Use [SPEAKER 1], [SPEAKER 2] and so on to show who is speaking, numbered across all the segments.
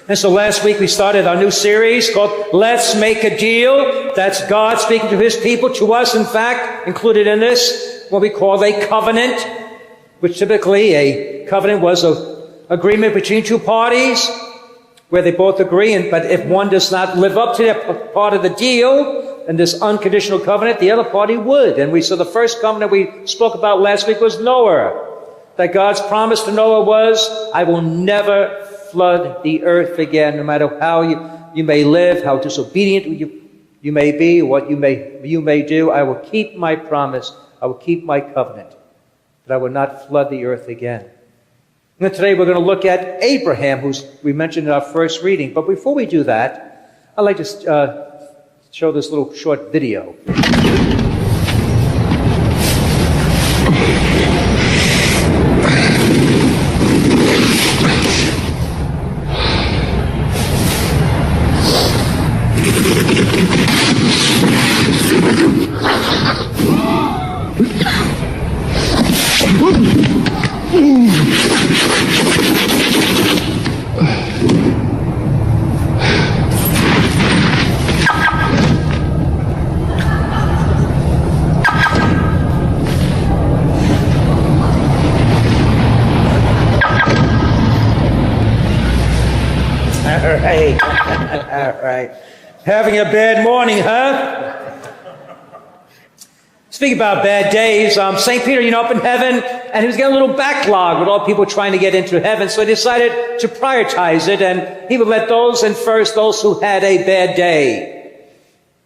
[SPEAKER 1] And so last week we started our new series called Let's Make a Deal. That's God speaking to his people, to us, in fact, included in this, what we call a covenant, which typically a covenant was an agreement between two parties where they both agree, but if one does not live up to their part of the deal in this unconditional covenant, the other party would. And we saw the first covenant we spoke about last week was Noah. That God's promise to Noah was, I will never flood the earth again, no matter how you may live, how disobedient you may be, what you may do. I will keep my promise. I will keep my covenant, that I will not flood the earth again. And today we're going to look at Abraham, who we mentioned in our first reading. But before we do that, I'd like to show this little short video. All right. Having a bad morning, huh? Speaking about bad days, St. Peter, up in heaven, and he was getting a little backlogged with all people trying to get into heaven, so he decided to prioritize it, and he would let those in first, those who had a bad day.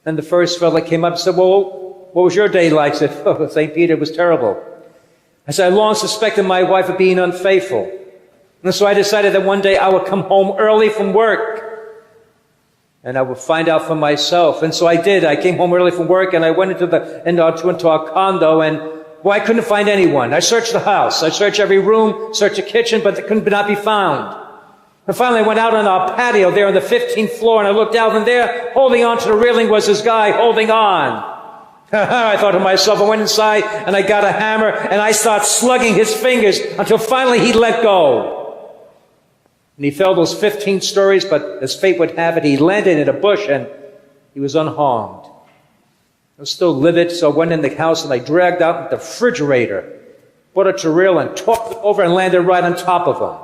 [SPEAKER 1] And the first fellow came up and said, well, what was your day like? I said, oh, St. Peter, it was terrible. I said, I long suspected my wife of being unfaithful. And so I decided that one day I would come home early from work and I would find out for myself. And so I did. I came home early from work and I went into our condo, and I couldn't find anyone. I searched the house. I searched every room, searched the kitchen, but they could not be found. And finally I went out on our patio there on the 15th floor, and I looked out, and there, holding on to the railing, was this guy holding on. I thought to myself, I went inside and I got a hammer and I started slugging his fingers until finally he let go. And he fell those 15 stories, but as fate would have it, he landed in a bush and he was unharmed. I was still livid, so I went in the house and I dragged out the refrigerator, brought it to real and tossed it over and landed right on top of him.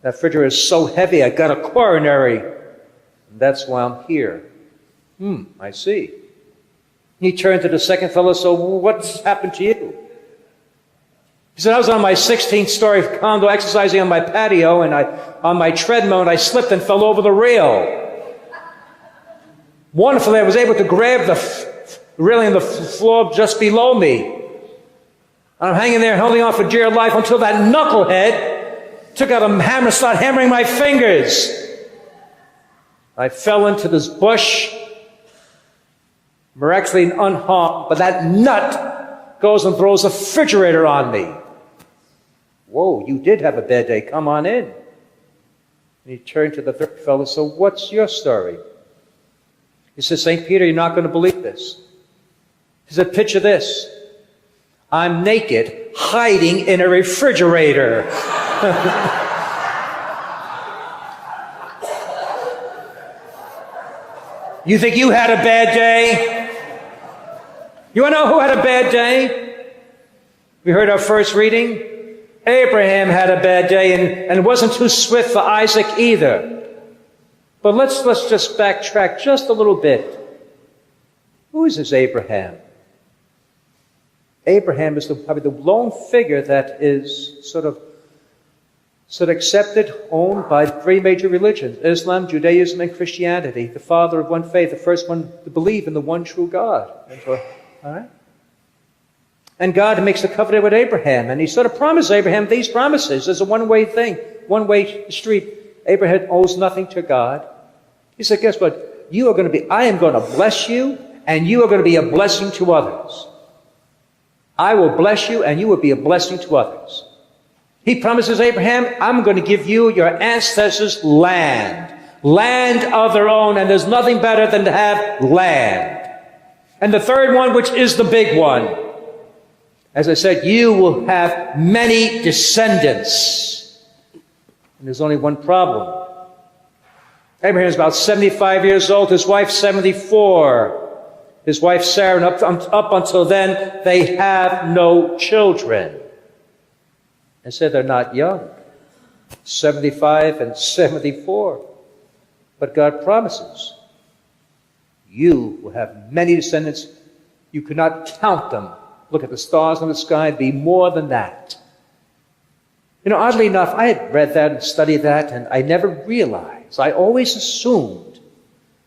[SPEAKER 1] That refrigerator is so heavy, I got a coronary. And that's why I'm here. I see. He turned to the second fellow, so what's happened to you? He said, I was on my 16th story condo exercising on my patio and on my treadmill, and I slipped and fell over the rail. Wonderfully, I was able to grab the railing on the floor just below me. And I'm hanging there holding on for dear life until that knucklehead took out a hammer and started hammering my fingers. I fell into this bush, miraculously unharmed, but that nut goes and throws a refrigerator on me. Whoa, you did have a bad day. Come on in. And he turned to the third fellow, so what's your story? He said, St. Peter, you're not going to believe this. He said, picture this. I'm naked, hiding in a refrigerator. You think you had a bad day? You want to know who had a bad day? We heard our first reading. Abraham had a bad day, and it wasn't too swift for Isaac either. But let's just backtrack just a little bit. Who is this Abraham? Abraham is probably the lone figure that is sort of accepted, owned by three major religions: Islam, Judaism, and Christianity. The father of one faith, the first one to believe in the one true God. All right? And God makes a covenant with Abraham, and he sort of promised Abraham these promises. It's a one-way thing, one-way street. Abraham owes nothing to God. He said, guess what? I am going to bless you, and you are going to be a blessing to others. I will bless you, and you will be a blessing to others. He promises Abraham, I'm going to give you, your ancestors, land of their own, and there's nothing better than to have land. And the third one, which is the big one, as I said, you will have many descendants. And there's only one problem. Abraham's about 75 years old, his wife 74. His wife Sarah, and up until then, they have no children. I said they're not young, 75 and 74. But God promises, you will have many descendants. You cannot count them. Look at the stars in the sky, be more than that. You know, oddly enough, I had read that and studied that, and I never realized. I always assumed,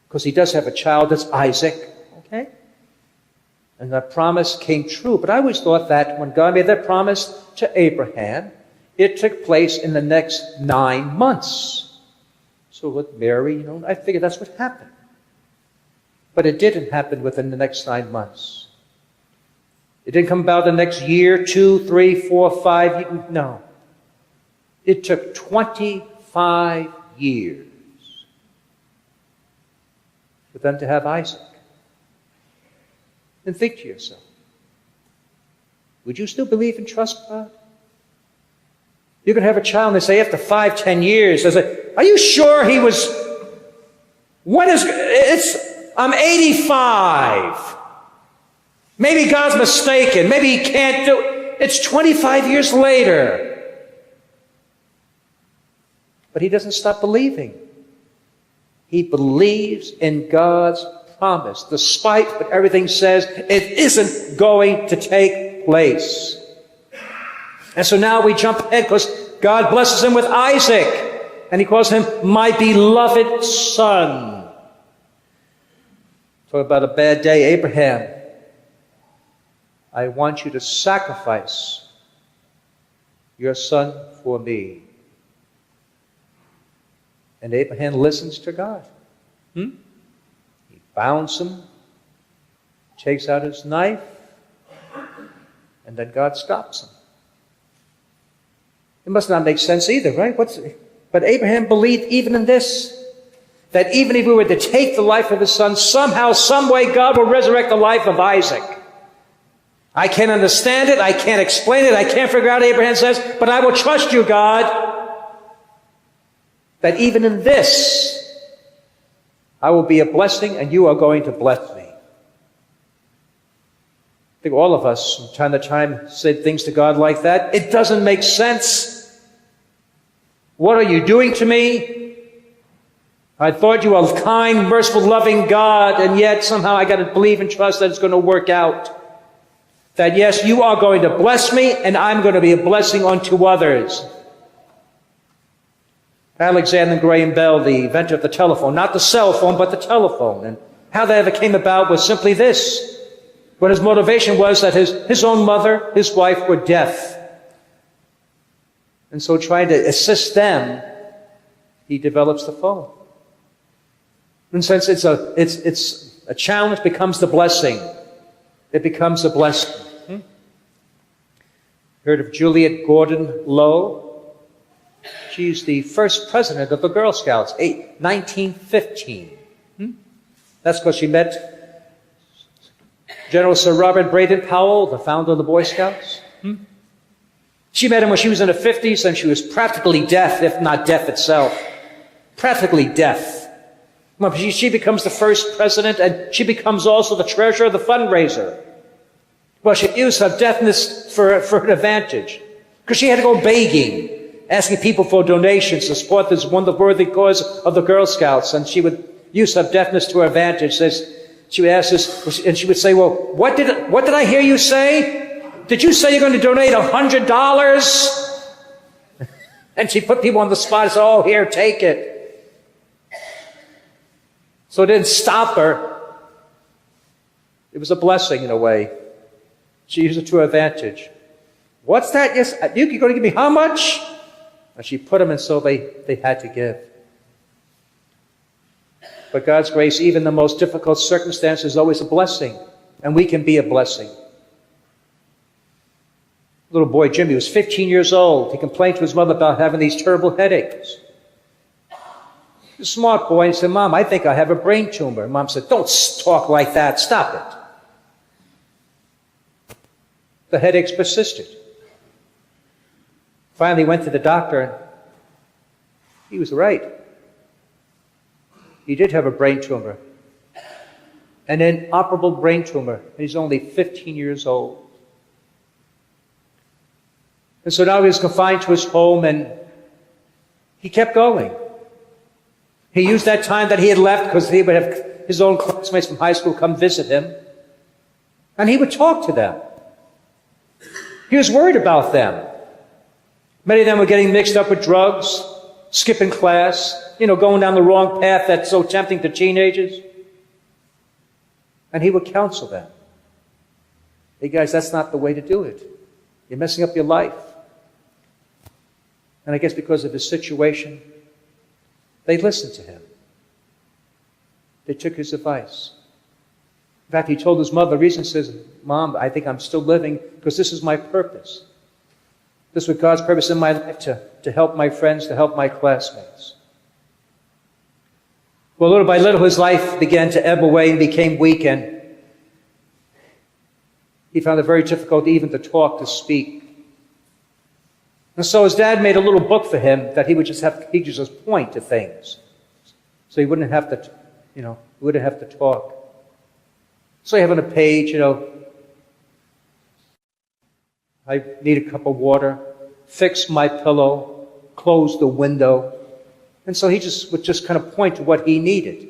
[SPEAKER 1] because he does have a child, that's Isaac, okay? And that promise came true. But I always thought that when God made that promise to Abraham, it took place in the next 9 months. So with Mary, you know, I figured that's what happened. But it didn't happen within the next 9 months. It didn't come about the next year, 2, 3, 4, 5. No. It took 25 years for them to have Isaac. And think to yourself, would you still believe and trust God? You're going to have a child, and they say after 5, 10 years, they say, are you sure he was, I'm 85. Maybe God's mistaken. Maybe he can't do it. It's 25 years later. But he doesn't stop believing. He believes in God's promise, despite what everything says it isn't going to take place. And so now we jump ahead because God blesses him with Isaac, and he calls him my beloved son. Talk about a bad day. Abraham, I want you to sacrifice your son for me. And Abraham listens to God. He bounds him, takes out his knife, and then God stops him. It must not make sense either, right? But Abraham believed even in this, that even if we were to take the life of his son, somehow, some way, God will resurrect the life of Isaac. I can't understand it. I can't explain it. I can't figure out, Abraham says, but I will trust you, God, that even in this, I will be a blessing and you are going to bless me. I think all of us, from time to time, say things to God like that. It doesn't make sense. What are you doing to me? I thought you were a kind, merciful, loving God, and yet somehow I got to believe and trust that it's going to work out. That yes, you are going to bless me, and I'm going to be a blessing unto others. Alexander Graham Bell, the inventor of the telephone, not the cell phone, but the telephone. And how that ever came about was simply this. But his motivation was that his own mother, his wife were deaf. And so trying to assist them, he develops the phone. And since it's a challenge, becomes the blessing. It becomes a blessing. Heard of Juliet Gordon Lowe? She's the first president of the Girl Scouts, 1915. That's because she met General Sir Robert Braden Powell, the founder of the Boy Scouts. She met him when she was in her 50s, and she was practically deaf, if not deaf itself. Practically deaf. Well, she becomes the first president, and she becomes also the treasurer of the fundraiser. Well, she used her deafness for an advantage, because she had to go begging, asking people for donations to support this worthy cause of the Girl Scouts, and she would use her deafness to her advantage. She would ask this, and she would say, well, what did I hear you say? Did you say you're going to donate $100? And she put people on the spot and said, oh, here, take it. So it didn't stop her. It was a blessing in a way. She used it to her advantage. What's that? Yes, you're going to give me how much? And she put them in, so they had to give. But God's grace, even the most difficult circumstances, is always a blessing. And we can be a blessing. Little boy Jimmy was 15 years old. He complained to his mother about having these terrible headaches. He's a smart boy. He said, Mom, I think I have a brain tumor. And Mom said, don't talk like that. Stop it. The headaches persisted. Finally went to the doctor, and he was right. He did have a brain tumor, an inoperable brain tumor, and he's only 15 years old. And so now he was confined to his home, and he kept going. He used that time that he had left because he would have his own classmates from high school come visit him, and he would talk to them. He was worried about them. Many of them were getting mixed up with drugs, skipping class, going down the wrong path that's so tempting to teenagers. And he would counsel them. Hey guys, that's not the way to do it. You're messing up your life. And I guess because of his situation, they listened to him. They took his advice. In fact, he told his mother, the reason he says, Mom, I think I'm still living because this is my purpose. This was God's purpose in my life, to help my friends, to help my classmates. Well, little by little, his life began to ebb away and became weak, and he found it very difficult even to talk, to speak. And so his dad made a little book for him that he could just point to things. So he wouldn't have to, talk. So you have on a page, I need a cup of water, fix my pillow, close the window. And so he would just kind of point to what he needed.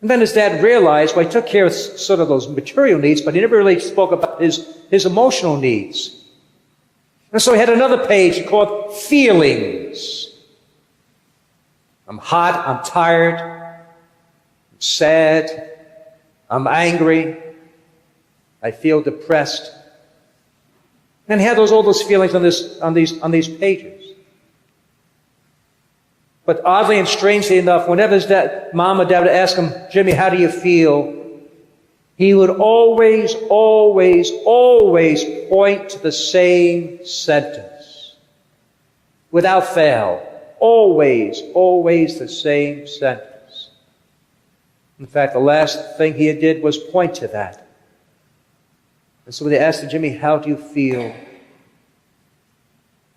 [SPEAKER 1] And then his dad realized, he took care of sort of those material needs, but he never really spoke about his emotional needs. And so he had another page called Feelings. I'm hot, I'm tired, I'm sad, I'm angry, I feel depressed. And he had all those feelings on these pages. But oddly and strangely enough, whenever his mom or dad would ask him, Jimmy, how do you feel? He would always, always, always point to the same sentence. Without fail. Always, always the same sentence. In fact, the last thing he did was point to that. And so when they asked him, Jimmy, how do you feel?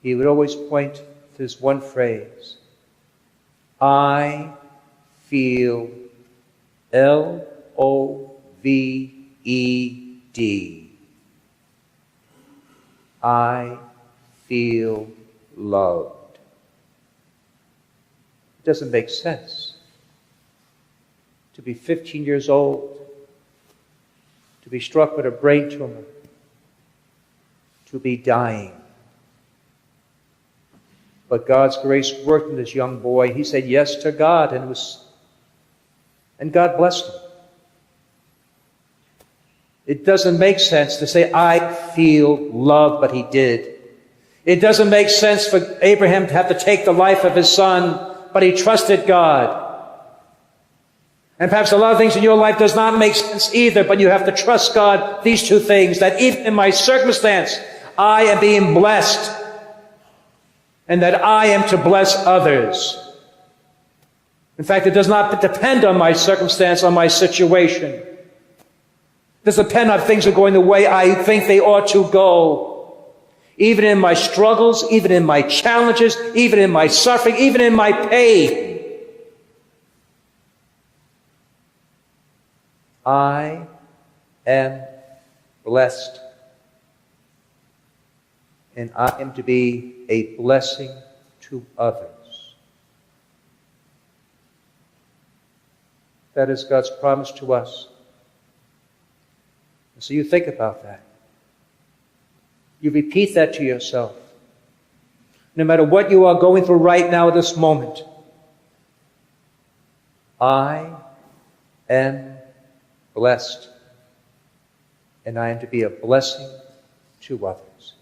[SPEAKER 1] He would always point to this one phrase. I feel L-O-V-E-D. I feel loved. It doesn't make sense to be 15 years old, to be struck with a brain tumor, to be dying. But God's grace worked in this young boy. He said yes to God, and God blessed him. It doesn't make sense to say, I feel loved, but he did. It doesn't make sense for Abraham to have to take the life of his son, but he trusted God. And perhaps a lot of things in your life does not make sense either, but you have to trust God, these two things, that even in my circumstance, I am being blessed, and that I am to bless others. In fact, it does not depend on my circumstance, on my situation. It doesn't depend on things are going the way I think they ought to go. Even in my struggles, even in my challenges, even in my suffering, even in my pain. I am blessed. And I am to be a blessing to others. That is God's promise to us. And so you think about that. You repeat that to yourself. No matter what you are going through right now at this moment, I am blessed, and I am to be a blessing to others.